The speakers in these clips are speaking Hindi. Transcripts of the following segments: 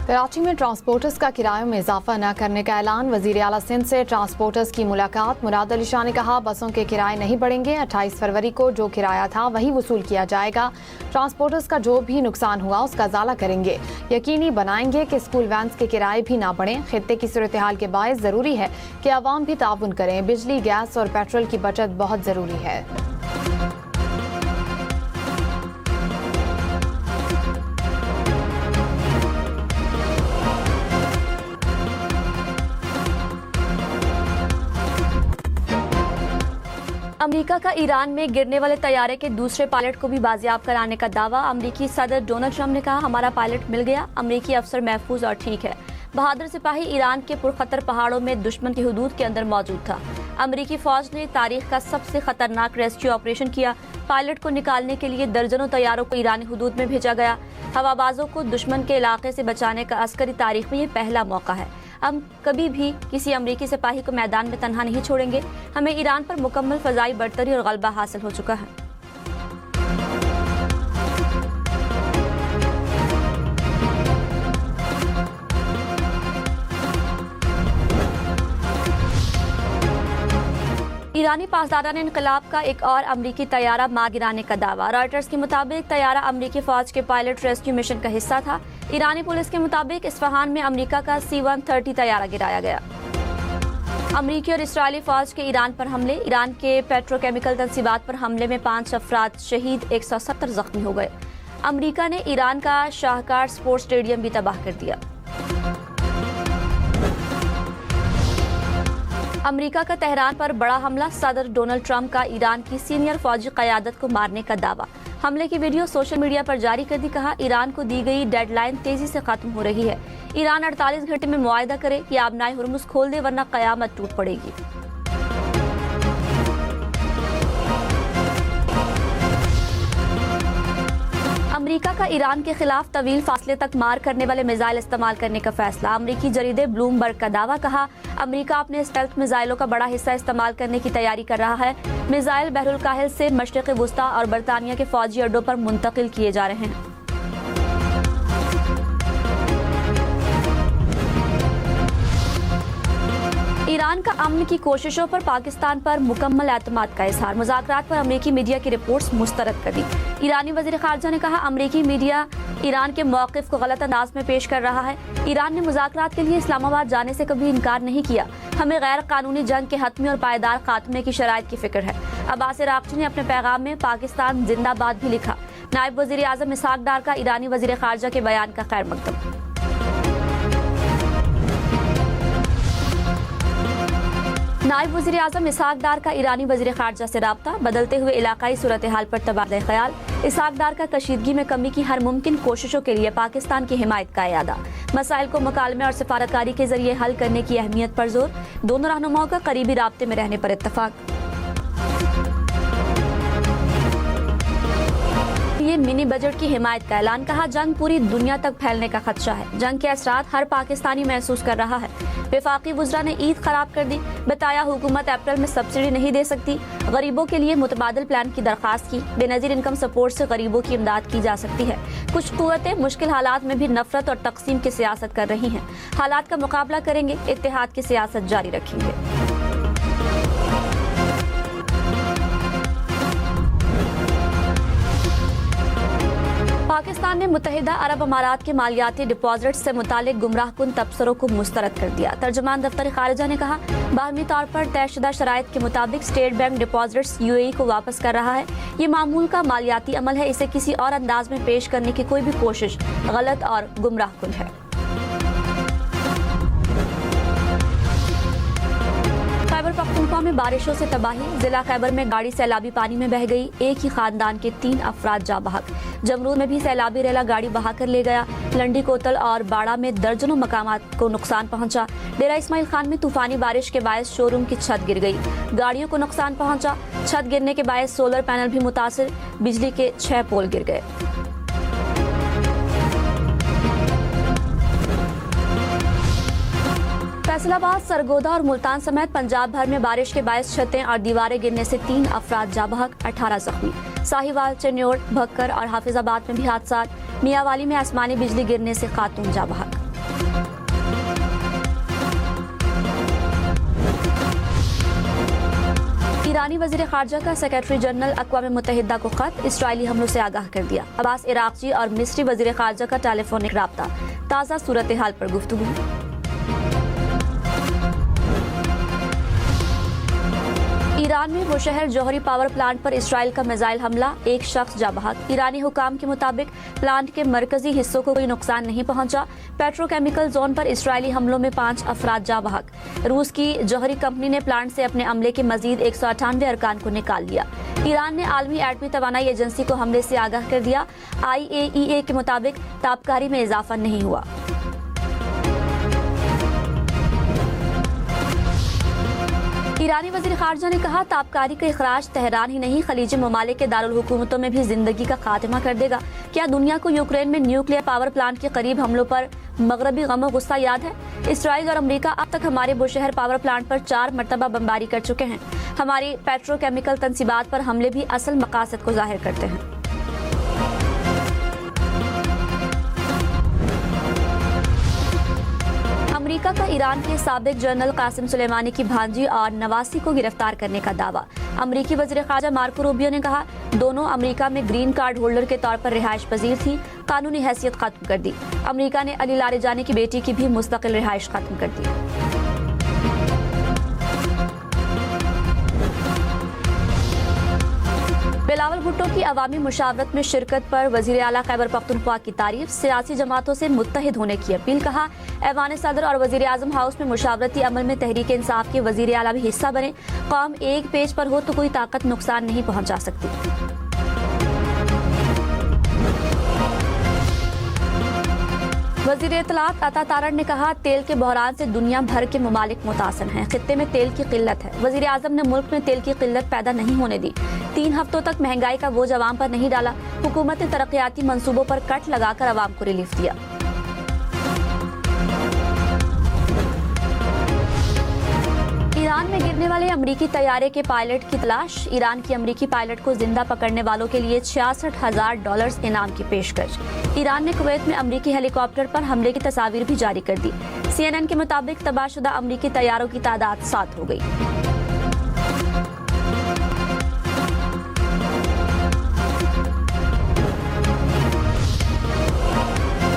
कराची में ट्रांसपोर्टर्स का किरायों में इजाफा न करने का ऐलान। वजीर आला सिंध से ट्रांसपोर्टर्स की मुलाकात। मुराद अली शाह ने कहा बसों के किराए नहीं बढ़ेंगे, 28 फरवरी को जो किराया था वही वसूल किया जाएगा। ट्रांसपोर्टर्स का जो भी नुकसान हुआ उसका अजाला करेंगे। यकीनी बनाएंगे कि स्कूल वैन्स के किराए भी ना बढ़ें। खित्ते की सूरत हाल के बायस ज़रूरी है कि आवाम भी ताउन करें। बिजली, गैस और पेट्रोल की बचत बहुत ज़रूरी है। अमेरिका का ईरान में गिरने वाले तैयारे के दूसरे पायलट को भी बाजियाब कराने का दावा। अमेरिकी सदर डोनाल्ड ट्रंप ने कहा हमारा पायलट मिल गया, अमेरिकी अफसर महफूज और ठीक है। बहादुर सिपाही ईरान के पुरखतर पहाड़ों में दुश्मन की हुदूद के अंदर मौजूद था। अमेरिकी फौज ने तारीख का सबसे खतरनाक रेस्क्यू ऑपरेशन किया। पायलट को निकालने के लिए दर्जनों तैयारों को ईरानी हुदूद में भेजा गया। हवाबाजों को दुश्मन के इलाके से बचाने का अस्करी तारीख में ये पहला मौका है। हम कभी भी किसी अमेरिकी सिपाही को मैदान में तन्हा नहीं छोड़ेंगे। हमें ईरान पर मुकम्मल फजाई बढ़तरी और गलबा हासिल हो चुका है। ईरानी पासदारान इनकलाब का एक और अमरीकी तैयारा मार गिराने का दावा। रॉयटर्स के मुताबिक तैयारा अमरीकी फौज के पायलट रेस्क्यू मिशन का हिस्सा था। ईरानी पुलिस के मुताबिक इस्फहान में अमरीका का C-130 तैयारा गिराया गया। अमरीकी और इस्राएली फौज के ईरान पर हमले। ईरान के पेट्रोकेमिकल तंसीबात पर हमले में 5 अफराद शहीद, 170 जख्मी हो गए। अमरीका ने ईरान का शाहकार स्पोर्ट्स स्टेडियम भी तबाह कर दिया। अमेरिका का तेहरान पर बड़ा हमला। सदर डोनाल्ड ट्रंप का ईरान की सीनियर फौजी क़यादत को मारने का दावा। हमले की वीडियो सोशल मीडिया पर जारी कर दी। कहा ईरान को दी गई डेडलाइन तेजी से खत्म हो रही है। ईरान 48 घंटे में मुआहदा करे कि आबनाए हुर्मुज खोल दे वरना क़यामत टूट पड़ेगी। अमेरिका का ईरान के खिलाफ तवील फासले तक मार करने वाले मिसाइल इस्तेमाल करने का फैसला। अमेरिकी जरीदे ब्लूमबर्ग का दावा। कहा अमेरिका अपने स्टेल्थ मिसाइलों का बड़ा हिस्सा इस्तेमाल करने की तैयारी कर रहा है। मिसाइल बहरुल काहिल से मशरिक़ वुस्ता और बरतानिया के फौजी अड्डों पर मुंतकिल किए जा रहे हैं। ईरान का अमन की कोशिशों पर पाकिस्तान पर मुकम्मल एतमाद का इजहार। मुज़ाकरात पर अमेरिकी मीडिया की रिपोर्ट्स मुस्तरद कर दी। ईरानी वज़ीर ख़ारजा ने कहा अमेरिकी मीडिया ईरान के मौक़िफ़ को गलत अंदाज में पेश कर रहा है। ईरान ने मुज़ाकरात के लिए इस्लामाबाद जाने से कभी इनकार नहीं किया। हमें गैर कानूनी जंग के हतमी और पायदार खात्मे की शराइत की फिक्र है। अब्बास अराग़ची ने अपने पैगाम में पाकिस्तान जिंदाबाद भी लिखा। नायब वज़ीर आज़म इसहाक़ डार का ईरानी वज़ीर ख़ारजा के बयान का खैर मकदम। नायब वज़ीर आज़म इसहाक़ डार का ईरानी वज़ीर ख़ारजा से राब्ता। बदलते हुए इलाकाई सूरत हाल पर तबादला ख्याल। इसहाक़ डार का कशीदगी में कमी की हर मुमकिन कोशिशों के लिए पाकिस्तान की हिमायत का इरादा। मसाइल को मुकालमे और सिफारतकारी के जरिए हल करने की अहमियत पर जोर। दोनों रहनुमाओं का करीबी राब्ते में रहने पर इत्तफाक। ये मिनी बजट की हिमायत का ऐलान। कहा जंग पूरी दुनिया तक फैलने का खदशा है। जंग के असरात हर पाकिस्तानी महसूस कर रहा है। वफाकी वुज़रा ने ईद खराब कर दी। बताया हुकूमत अप्रैल में सब्सिडी नहीं दे सकती। गरीबों के लिए मुतबादल प्लान की दरख्वास्त की। बेनज़ीर इनकम सपोर्ट से गरीबों की इमदाद की जा सकती है। कुछ कुव्वतें मुश्किल हालात में भी नफरत और तकसीम की सियासत कर रही हैं। हालात का मुकाबला करेंगे, इत्तेहाद की सियासत जारी रखेंगे। पाकिस्तान ने मुत्तहिदा अरब अमारात के मालियाती डिपॉजिट से मुतालिक गुमराहकुन तबसरों को मुस्तरद कर दिया। तर्जुमान दफ्तर खारिजा ने कहा बाहमी तौर पर तयशुदा शराइत के मुताबिक स्टेट बैंक डिपॉजिट्स UAE को वापस कर रहा है। ये मामूल का मालियाती अमल है। इसे किसी और अंदाज में पेश करने की कोई भी कोशिश गलत और गुमराहकुन है। खैबर पख्तूनख्वा में बारिशों से तबाही। जिला खैबर में गाड़ी सैलाबी पानी में बह गई। एक ही खानदान के 3 अफराद जा बहक। जमरूद में भी सैलाबी रेला गाड़ी बहा कर ले गया। लंडी कोतल और बाड़ा में दर्जनों मकामात को नुकसान पहुंचा। डेरा इस्माइल खान में तूफानी बारिश के बायस शोरूम की छत गिर गई। गाड़ियों को नुकसान पहुंचा। छत गिरने के बायस सोलर पैनल भी मुतासिर। बिजली के 6 पोल गिर गए। फैसलाबाद, सरगोदा और मुल्तान समेत पंजाब भर में बारिश के बायस छतें और दीवारें गिरने से 3 अफराद जा बहक, 18 जख्मी। साहिवाल, चन्योड़, भक्कर और हाफिजाबाद में भी हादसा। मियावाली में आसमानी बिजली गिरने से खातून जा बहक। ईरानी वजीर खारजा का सेक्रेटरी जनरल अक़वाम मुत्तहिदा को खत, इसराइली हमलों से आगाह कर दिया। अब्बास इराक़ची और मिस्री वजीर खारजा का टेलीफोनिक राब्ता, ताज़ा सूरत हाल पर गुफ्तगू। ईरान में वो शहर जौहरी पावर प्लांट पर इसराइल का मिसाइल हमला, एक शख्स जा बहक। ईरानी हुकाम के मुताबिक प्लांट के मरकजी हिस्सों को कोई नुकसान नहीं पहुंचा। पेट्रोकेमिकल जोन पर इसराइली हमलों में 5 अफराद जा बहक। रूस की जौहरी कंपनी ने प्लांट से अपने अमले के मजीद 198 अरकान को निकाल लिया। ईरान ने आलमी एटमी तवानाई एजेंसी को हमले से आगाह कर दिया। IAEA के मुताबिक तापकारी में इजाफा नहीं हुआ। ईरानी वजीर खारजा ने कहा, तापकारी का इखराज तेहरान ही नहीं खलीजी ममालिक के दारुल हुकूमतों में भी जिंदगी का खात्मा कर देगा। क्या दुनिया को यूक्रेन में न्यूक्लियर पावर प्लांट के करीब हमलों पर मगरबी गम गुस्सा याद है? इसराइल और अमेरिका अब तक हमारे बुशहर पावर प्लांट पर 4 मरतबा बमबारी कर चुके हैं। हमारी पेट्रोकेमिकल तंसीबात पर हमले भी असल मकासद को जाहिर करते हैं। अमेरिका का ईरान के साबिक जनरल कासिम सुलेमानी की भांजी और नवासी को गिरफ्तार करने का दावा। अमेरिकी वज़ीर ख़ारजा मार्को रूबियो ने कहा, दोनों अमेरिका में ग्रीन कार्ड होल्डर के तौर पर रिहाइश पजीर थी, कानूनी हैसियत खत्म कर दी। अमेरिका ने अली लारेजानी की बेटी की भी मुस्तकिल रिहाइश खत्म कर दी। बिलावल भुट्टो की अवामी मुशावरत में शिरकत पर वजीर आला खैबर पख्तूनख्वा की तारीफ, सियासी जमातों से मुत्तहिद होने की अपील। कहा, ऐवान सदर और वजीर आजम हाउस में मुशावरती अमल में तहरीक इंसाफ के वजीर आला भी हिस्सा बने। कौम एक पेज पर हो तो कोई ताकत नुकसान नहीं पहुंचा सकती। वजीर इत्तलात अता तारड़ ने कहा, तेल के बहरान से दुनिया भर के ममालिक मुतासर हैं। खित्ते में तेल की किल्लत है। वजीर आजम ने मुल्क में तेल की किल्लत पैदा नहीं होने दी। 3 हफ्तों तक महंगाई का बोझ अवाम पर नहीं डाला। हुकूमत ने तरक्याती मंसूबों पर कट लगाकर अवाम को रिलीफ दिया। ईरान में गिरने वाले अमरीकी तैयारे के पायलट की तलाश। ईरान की अमरीकी पायलट को जिंदा पकड़ने वालों के लिए $66,000 इनाम की पेशकश। ईरान ने कुवैत में अमरीकी हेलीकॉप्टर पर हमले की तस्वीर भी जारी कर दी। CNN के मुताबिक तबाहशुदा अमरीकी तैयारों की तादाद 7 हो गई।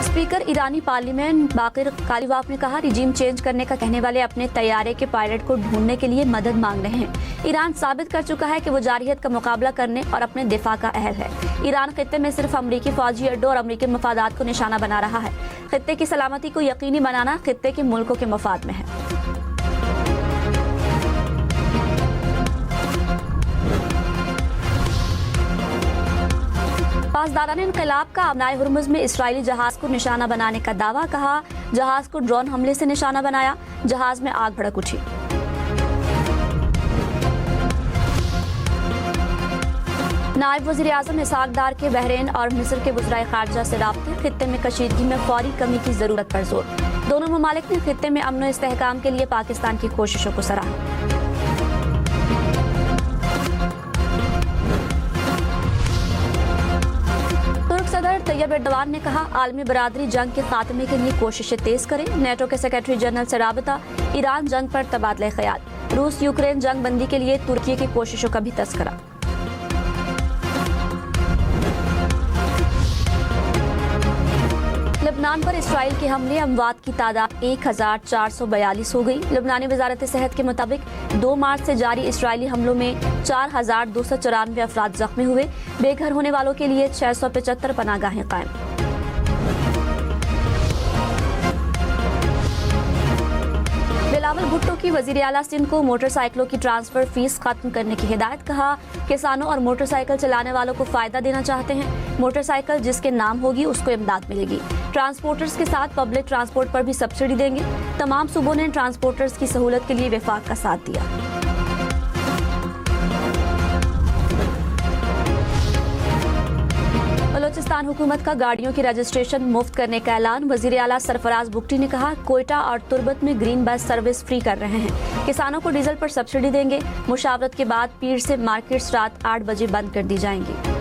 स्पीकर ईरानी पार्लियामेंट बाकिर कालीबाफ ने कहा, रिजीम चेंज करने का कहने वाले अपने तैयारे के पायलट को ढूंढने के लिए मदद मांग रहे हैं। ईरान साबित कर चुका है कि वो जारहियत का मुकाबला करने और अपने दिफा का अहल है। ईरान खित्ते में सिर्फ अमरीकी फौजी अड्डों और अमरीकी मफादात को निशाना बना रहा है। खित्ते की सलामती को यकीनी बनाना खित्ते के मुल्कों के मफाद में है। पासदारान इनकलाब का अबनाए हुर्मुज़ में इसराइली जहाज को निशाना बनाने का दावा। कहा, जहाज को ड्रोन हमले से निशाना बनाया। जहाज में आग भड़क उठी। नायब वज़ीर आज़म इसहाक डार के बहरीन और मिस्र के वज़राए ख़ारजा से राब्ते। खित्ते में कशीदगी में फौरी कमी की जरूरत पर जोर। दोनों ममालिक ने खित्ते में अमन व इस्तेहकाम के लिए पाकिस्तान की कोशिशों को सराहा। सदर तैयब एर्दोगान ने कहा, आलमी बरादरी जंग के खात्मे के लिए कोशिशें तेज करें। नेटो के सेक्रेटरी जनरल से राबता। ईरान जंग पर तबादला ख्याल। रूस यूक्रेन जंग बंदी के लिए तुर्की की कोशिशों का भी तस्करा। लेबनान पर इसराइल के हमले, अमवात की तादाद 1442 हो गई। लेबनानी वजारत सेहत के मुताबिक 2 मार्च से जारी इसराइली हमलों में 4294 अफराद जख्मी हुए। बेघर होने वालों के लिए 675 पनागाहें कायम। बिलावल भुट्टो की वजीर आला सिंध को मोटरसाइकिलों की ट्रांसफर फीस खत्म करने की हिदायत। कहा, किसानों और मोटरसाइकिल चलाने वालों को फायदा देना चाहते हैं। मोटरसाइकिल जिसके नाम होगी उसको इमदाद मिलेगी। ट्रांसपोर्टर्स के साथ पब्लिक ट्रांसपोर्ट पर भी सब्सिडी देंगे। तमाम सूबों ने ट्रांसपोर्टर्स की सहूलत के लिए वफाक का साथ दिया। बलोचिस्तान हुकूमत का गाड़ियों की रजिस्ट्रेशन मुफ्त करने का ऐलान। वजीर आला सरफराज बुगटी ने कहा, कोयटा और तुर्बत में ग्रीन बस सर्विस फ्री कर रहे हैं। किसानों को डीजल पर सब्सिडी देंगे। मुशावरत के बाद पीर से मार्केट्स रात 8 बजे बंद कर दी जाएंगी।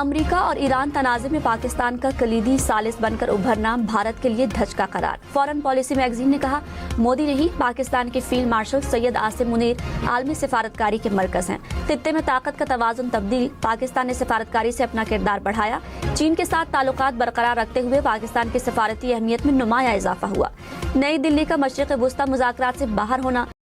अमेरिका और ईरान तनाज़े में पाकिस्तान का कलीदी सालिस बनकर उभरना भारत के लिए धचका करार। फॉरेन पॉलिसी मैगजीन ने कहा, मोदी नहीं पाकिस्तान के फील्ड मार्शल सैयद आसिम मुनीर आलमी सिफारतकारी के मरकज हैं। खित्ते में ताकत का तवाज़ुन तब्दील, पाकिस्तान ने सिफारतकारी से अपना किरदार बढ़ाया। चीन के साथ ताल्लुकात बरकरार रखते हुए पाकिस्तान की सिफारती अहमियत में नुमाया इजाफा हुआ। नई दिल्ली का मशरिक़ वुस्ता मुज़ाकरात से बाहर होना,